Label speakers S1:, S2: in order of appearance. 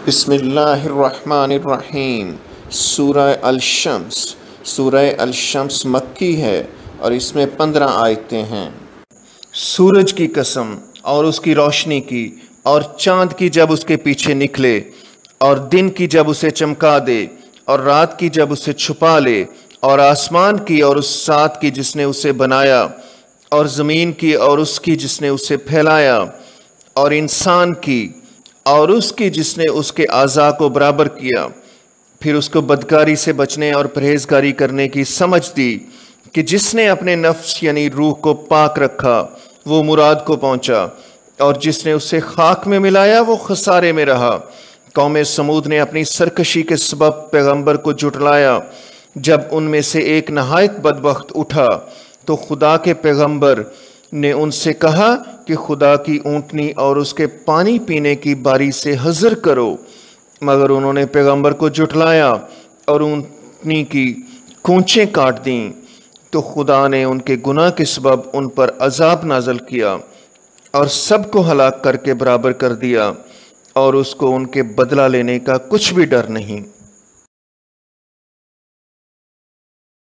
S1: بسم اللہ الرحمن الرحیم۔ سورہ الشمس مکی ہے اور اس میں 15 آیتیں ہیں۔ سورج کی قسم اور اس کی روشنی کی، اور چاند کی جب اس کے پیچھے نکلے، اور دن کی جب اسے چمکا دے، اور رات کی جب اسے چھپا لے، اور آسمان کی اور اس ذات کی جس نے اسے بنایا، اور زمین کی اور اس کی جس نے اسے پھیلایا، اور انسان کی اور اس کی جس نے اس کے اعضاء کو برابر کیا، پھر اس کو بدکاری سے بچنے اور پرہیزگاری کرنے کی سمجھ دی کہ جس نے اپنے نفس یعنی روح کو پاک رکھا وہ مراد کو پہنچا، اور جس نے اسے خاک میں ملایا وہ خسارے میں رہا۔ قوم سمود نے اپنی سرکشی کے سبب پیغمبر کو جھٹلایا۔ جب ان میں سے ایک نہایت بدبخت اٹھا تو خدا کے پیغمبر نے ان سے کہا کہ خدا کی اونٹنی اور اس کے پانی پینے کی باری سے حذر کرو، مگر انہوں نے پیغمبر کو جھٹلایا اور اونٹنی کی کونچیں کاٹ دیں، تو خدا نے ان کے گناہ کے سبب ان پر عذاب نازل کیا اور سب کو ہلاک کر کے برابر کر دیا، اور اس کو ان کے بدلہ لینے کا کچھ بھی ڈر نہیں۔